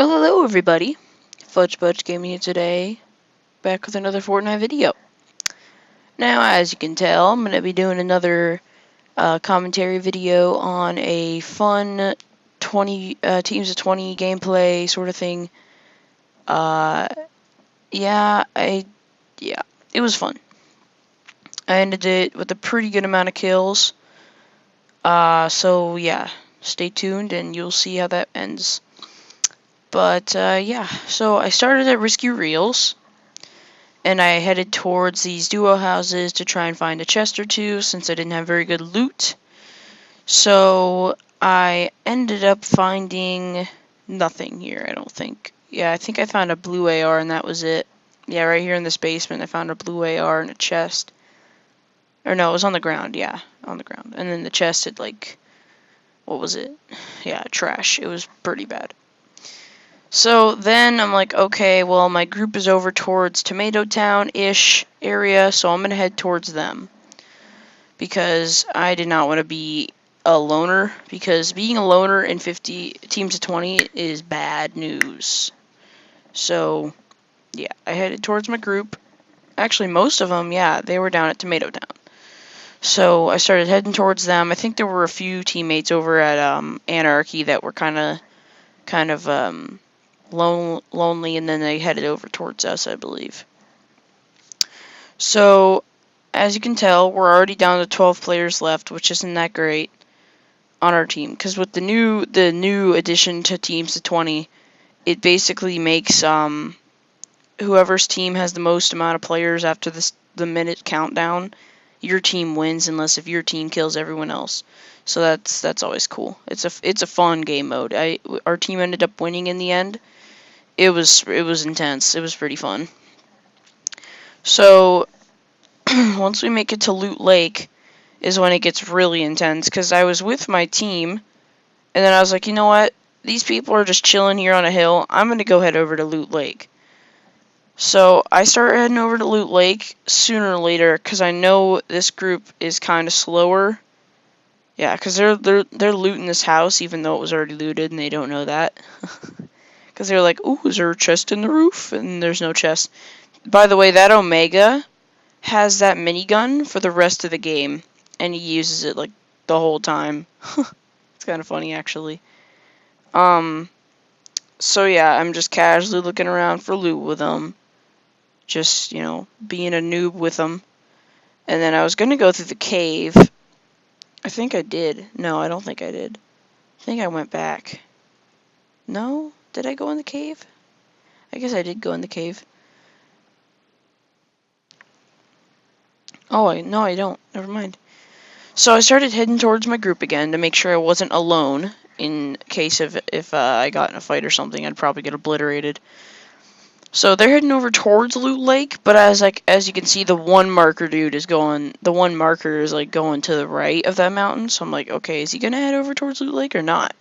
Well, hello everybody. Fudge Budge Gaming here today, back with another Fortnite video. Now, as you can tell, I'm going to be doing another commentary video on a fun 20 teams of 20 gameplay sort of thing. Yeah, it was fun. I ended it with a pretty good amount of kills. So yeah, stay tuned and you'll see how that ends. But yeah, so I started at Risky Reels, and I headed towards these duo houses to try and find a chest or two since I didn't have very good loot. So I ended up finding nothing here, I don't think. Yeah, I think I found a blue AR and that was it. Yeah, right here in this basement I found a blue AR and a chest. Or no, it was on the ground, yeah, on the ground. And then the chest had like, what was it? Yeah, trash. It was pretty bad. So then I'm like, okay, well, my group is over towards Tomato Town-ish area, so I'm going to head towards them. Because I did not want to be a loner, because being a loner in 50 teams of 20 is bad news. So, yeah, I headed towards my group. Actually, most of them, yeah, they were down at Tomato Town. So I started heading towards them. I think there were a few teammates over at Anarchy that were kind of lonely, and then they headed over towards us, I believe. So, as you can tell, we're already down to 12 players left, which isn't that great on our team. Because with the new addition to teams of 20, it basically makes whoever's team has the most amount of players after the minute countdown, your team wins unless if your team kills everyone else. So that's always cool. It's a fun game mode. Our team ended up winning in the end. It was intense. It was pretty fun. So once we make it to Loot Lake is when it gets really intense, because I was with my team and then I was like, you know what? These people are just chilling here on a hill. I'm going to go head over to Loot Lake. So I start heading over to Loot Lake sooner or later because I know this group is kind of slower. Yeah, because they're looting this house even though it was already looted and they don't know that. Because they're like, ooh, is there a chest in the roof? And there's no chest. By the way, that Omega has that minigun for the rest of the game, and he uses it like the whole time. It's kind of funny, actually. So yeah, I'm just casually looking around for loot with them. Just, you know, being a noob with them. And then I was gonna go through the cave. I think I did. No, I don't think I did. I think I went back. No? Did I go in the cave? I guess I did go in the cave. Oh, no, I don't. Never mind. So I started heading towards my group again to make sure I wasn't alone. In case if I got in a fight or something, I'd probably get obliterated. So they're heading over towards Loot Lake, but as you can see, the one marker dude is going. The one marker is like going to the right of that mountain. So I'm like, okay, is he gonna head over towards Loot Lake or not?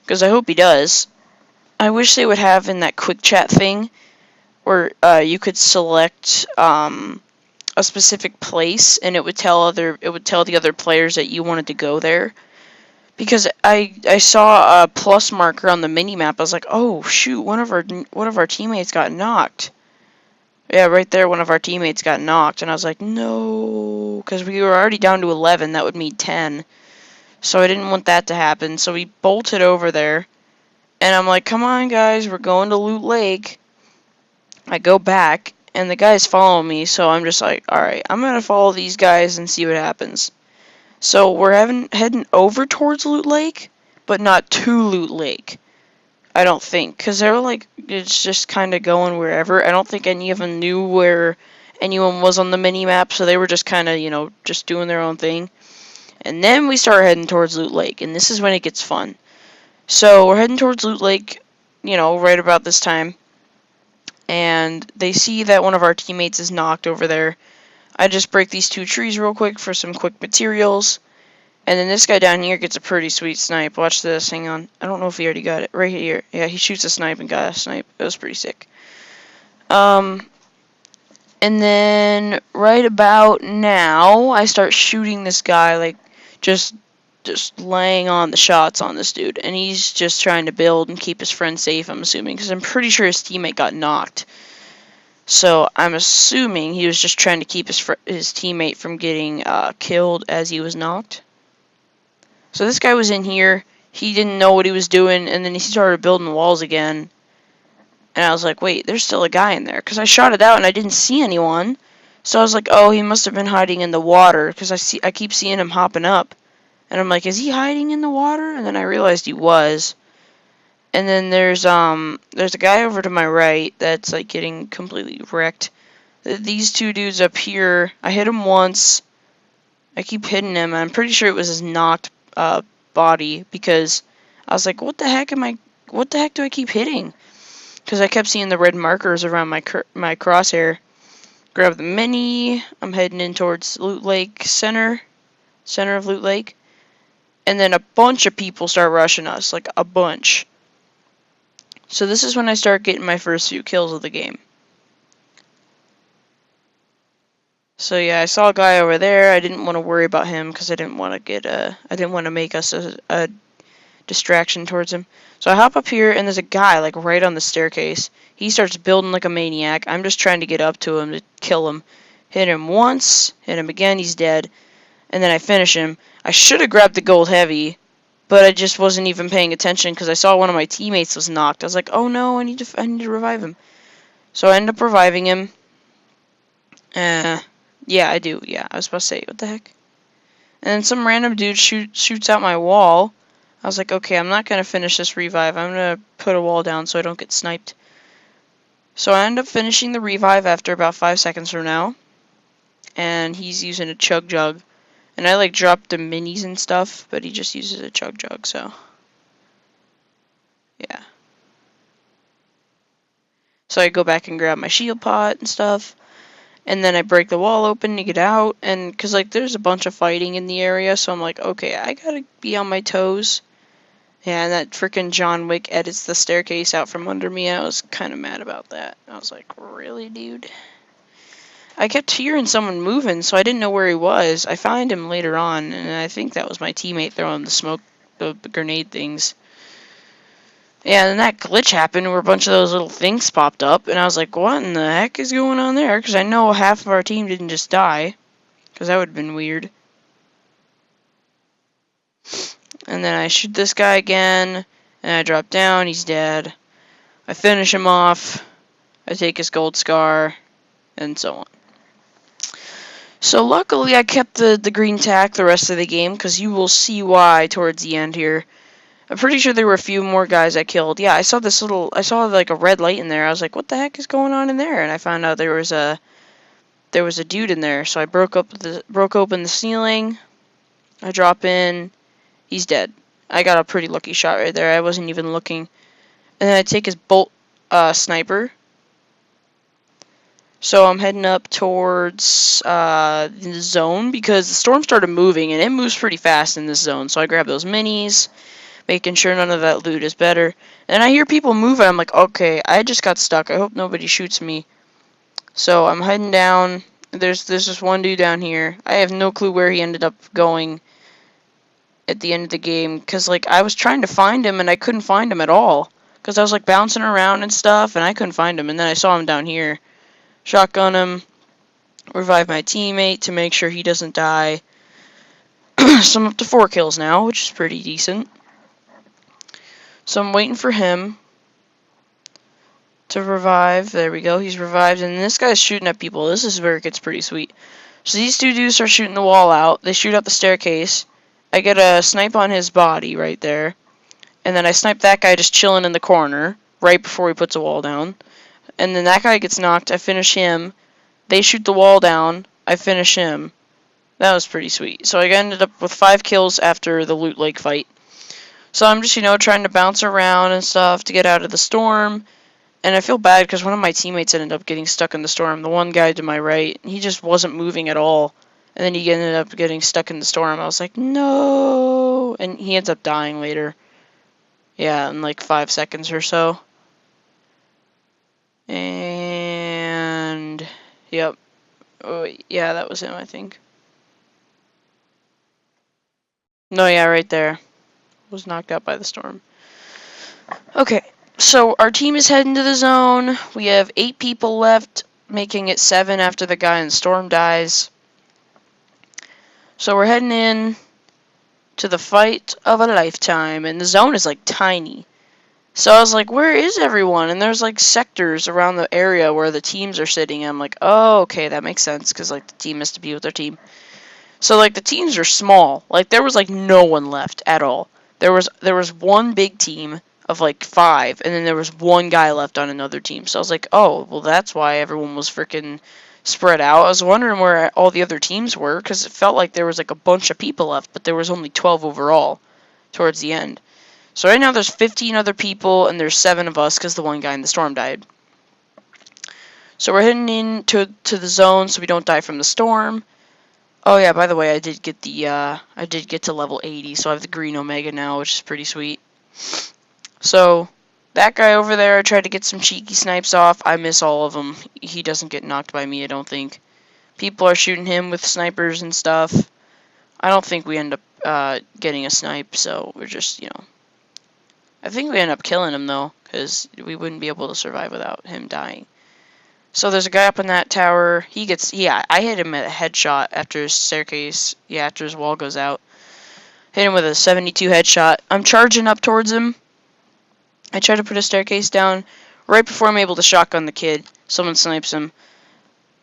Because I hope he does. I wish they would have in that quick chat thing where you could select a specific place, and it would tell the other players that you wanted to go there. Because I saw a plus marker on the mini map. I was like, oh shoot, one of our teammates got knocked. Yeah, right there, one of our teammates got knocked, and I was like, no, because we were already down to 11. That would mean 10. So I didn't want that to happen. So we bolted over there, and I'm like, come on guys, we're going to Loot Lake. I go back, and the guys follow me, so I'm just like, alright, I'm going to follow these guys and see what happens. So we're heading over towards Loot Lake, but not to Loot Lake, I don't think. Because they're like, it's just kind of going wherever. I don't think any of them knew where anyone was on the mini-map, so they were just kind of, you know, just doing their own thing. And then we start heading towards Loot Lake, and this is when it gets fun. So we're heading towards Loot Lake, you know, right about this time. And they see that one of our teammates is knocked over there. I just break these two trees real quick for some quick materials. And then this guy down here gets a pretty sweet snipe. Watch this, hang on. I don't know if he already got it. Right here. Yeah, he shoots a snipe and got a snipe. It was pretty sick. And then right about now, I start shooting this guy, like, just just laying on the shots on this dude, and he's just trying to build and keep his friend safe, I'm assuming, because I'm pretty sure his teammate got knocked. So I'm assuming he was just trying to keep his teammate from getting killed as he was knocked. So this guy was in here, he didn't know what he was doing, and then he started building walls again. And I was like, wait, there's still a guy in there, because I shot it out and I didn't see anyone. So I was like, oh, he must have been hiding in the water, because I keep seeing him hopping up. And I'm like, is he hiding in the water? And then I realized he was. And then there's a guy over to my right that's like getting completely wrecked. These two dudes up here, I hit him once. I keep hitting him, and I'm pretty sure it was his knocked body, because I was like, what the heck do I keep hitting? Because I kept seeing the red markers around my crosshair. Grab the mini. I'm heading in towards Loot Lake center of Loot Lake. And then a bunch of people start rushing us, like a bunch. So this is when I start getting my first few kills of the game. So yeah, I saw a guy over there. I didn't want to worry about him because I didn't want to make us a distraction towards him. So I hop up here, and there's a guy like right on the staircase. He starts building like a maniac. I'm just trying to get up to him to kill him. Hit him once, hit him again, he's dead. And then I finish him. I should have grabbed the gold heavy, but I just wasn't even paying attention because I saw one of my teammates was knocked. I was like, oh no, I need to revive him. So I end up reviving him. Yeah, I do. Yeah, I was supposed to say, what the heck? And then some random dude shoots out my wall. I was like, okay, I'm not going to finish this revive. I'm going to put a wall down so I don't get sniped. So I end up finishing the revive after about 5 seconds from now. And he's using a chug jug. And I like dropped the minis and stuff, but he just uses a chug jug, so. Yeah. So I go back and grab my shield pot and stuff. And then I break the wall open to get out. And because like there's a bunch of fighting in the area, so I'm like, okay, I gotta be on my toes. Yeah, and that freaking John Wick edits the staircase out from under me. I was kind of mad about that. I was like, really, dude? I kept hearing someone moving, so I didn't know where he was. I found him later on, and I think that was my teammate throwing the grenade things. Yeah, and that glitch happened where a bunch of those little things popped up, and I was like, what in the heck is going on there? Because I know half of our team didn't just die, because that would have been weird. And then I shoot this guy again, and I drop down, he's dead. I finish him off, I take his gold scar, and so on. So luckily I kept the green tack the rest of the game, because you will see why towards the end here. I'm pretty sure there were a few more guys I killed. Yeah, I saw like a red light in there. I was like, what the heck is going on in there? And I found out there was a dude in there. So I broke open the ceiling. I drop in. He's dead. I got a pretty lucky shot right there. I wasn't even looking. And then I take his bolt sniper. So I'm heading up towards the zone because the storm started moving, and it moves pretty fast in this zone. So I grab those minis, making sure none of that loot is better. And I hear people moving. I'm like, okay, I just got stuck. I hope nobody shoots me. So I'm heading down. There's this one dude down here. I have no clue where he ended up going at the end of the game, because like I was trying to find him and I couldn't find him at all, because I was like bouncing around and stuff and I couldn't find him. And then I saw him down here. Shotgun him, revive my teammate to make sure he doesn't die. So I'm up to 4 kills now, which is pretty decent. So I'm waiting for him to revive. There we go, he's revived, and this guy's shooting at people. This is where it gets pretty sweet. So these two dudes are shooting the wall out. They shoot out the staircase. I get a snipe on his body right there. And then I snipe that guy just chilling in the corner right before he puts a wall down. And then that guy gets knocked. I finish him. They shoot the wall down. I finish him. That was pretty sweet. So I ended up with 5 kills after the Loot Lake fight. So I'm just, trying to bounce around and stuff to get out of the storm. And I feel bad because one of my teammates ended up getting stuck in the storm. The one guy to my right, he just wasn't moving at all. And then he ended up getting stuck in the storm. I was like, no! And he ends up dying later. Yeah, in like 5 seconds or so. And yep. Oh, yeah, that was him, I think. No, yeah, right there. Was knocked out by the storm. Okay, so our team is heading to the zone. We have 8 people left, making it 7 after the guy in the storm dies. So we're heading in to the fight of a lifetime, and the zone is like tiny. So I was like, where is everyone? And there's like sectors around the area where the teams are sitting. And I'm like, oh, okay, that makes sense, because like the team has to be with their team. So like the teams are small. Like there was like no one left at all. There was one big team of like 5, and then there was one guy left on another team. So I was like, oh, well that's why everyone was freaking spread out. I was wondering where all the other teams were, because it felt like there was like a bunch of people left, but there was only 12 overall towards the end. So right now there's 15 other people, and there's 7 of us because the one guy in the storm died. So we're heading into the zone so we don't die from the storm. Oh yeah, by the way, I did get to level 80, so I have the green Omega now, which is pretty sweet. So that guy over there, I tried to get some cheeky snipes off. I miss all of them. He doesn't get knocked by me, I don't think. People are shooting him with snipers and stuff. I don't think we end up getting a snipe, so we're just, you know. I think we end up killing him, though, because we wouldn't be able to survive without him dying. So there's a guy up in that tower. I hit him at a headshot after his staircase. Yeah, after his wall goes out. Hit him with a 72 headshot. I'm charging up towards him. I try to put a staircase down. Right before I'm able to shotgun the kid, someone snipes him.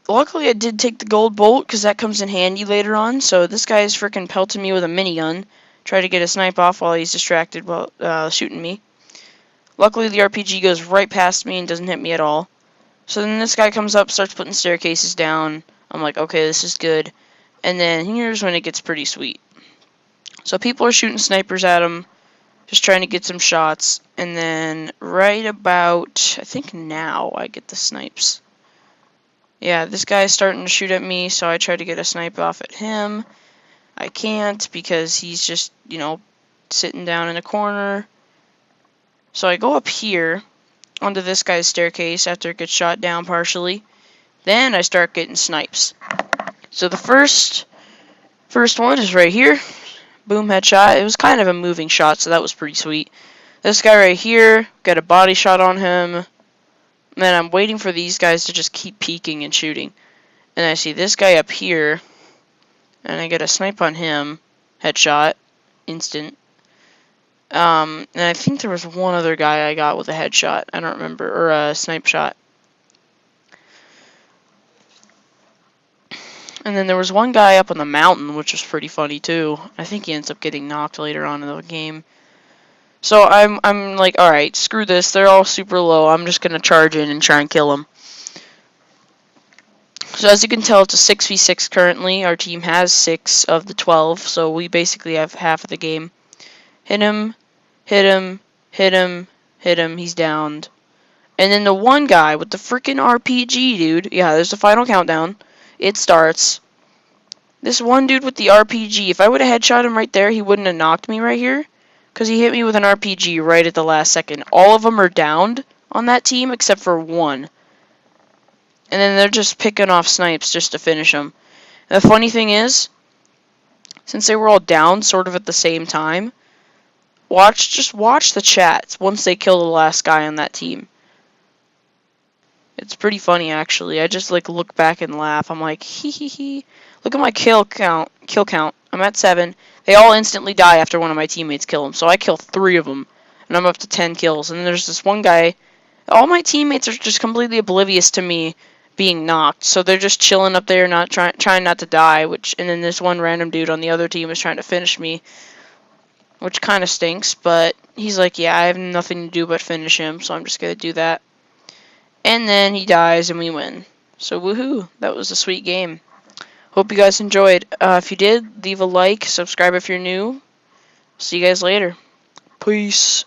Luckily, I did take the gold bolt, because that comes in handy later on. So this guy is freaking pelting me with a minigun. Try to get a snipe off while he's distracted while shooting me. Luckily, the RPG goes right past me and doesn't hit me at all. So then this guy comes up, starts putting staircases down. I'm like, okay, this is good. And then here's when it gets pretty sweet. So people are shooting snipers at him, just trying to get some shots. And then right about, I think now I get the snipes. Yeah, this guy's starting to shoot at me, so I try to get a snipe off at him. I can't because he's just, you know, sitting down in a corner. So I go up here onto this guy's staircase after it gets shot down partially. Then I start getting snipes. So the first one is right here. Boom, headshot. It was kind of a moving shot, so that was pretty sweet. This guy right here, got a body shot on him. And then I'm waiting for these guys to just keep peeking and shooting. And I see this guy up here. And I get a snipe on him. Headshot. Instant. And I think there was one other guy I got with a headshot. I don't remember. Or a snipe shot. And then there was one guy up on the mountain, which was pretty funny too. I think he ends up getting knocked later on in the game. So I'm like, alright, screw this. They're all super low. I'm just going to charge in and try and kill them. So as you can tell, it's a 6v6 currently. Our team has 6 of the 12, so we basically have half of the game. Hit him, hit him, hit him, hit him, he's downed. And then the one guy with the freaking RPG, dude. Yeah, there's the final countdown. It starts. This one dude with the RPG, if I would have headshot him right there, he wouldn't have knocked me right here. Because he hit me with an RPG right at the last second. All of them are downed on that team except for one. And then they're just picking off snipes just to finish them. And the funny thing is, since they were all down sort of at the same time, just watch the chats once they kill the last guy on that team. It's pretty funny, actually. I just like look back and laugh. I'm like, hee hee hee. Look at my kill count. I'm at 7. They all instantly die after one of my teammates kill them. So I kill 3 of them, and I'm up to 10 kills. And then there's this one guy. All my teammates are just completely oblivious to me being knocked, so they're just chilling up there, not trying not to die. And then this one random dude on the other team is trying to finish me, which kind of stinks. But he's like, yeah, I have nothing to do but finish him, so I'm just gonna do that. And then he dies, and we win. So woohoo! That was a sweet game. Hope you guys enjoyed. If you did, leave a like, subscribe if you're new. See you guys later. Peace.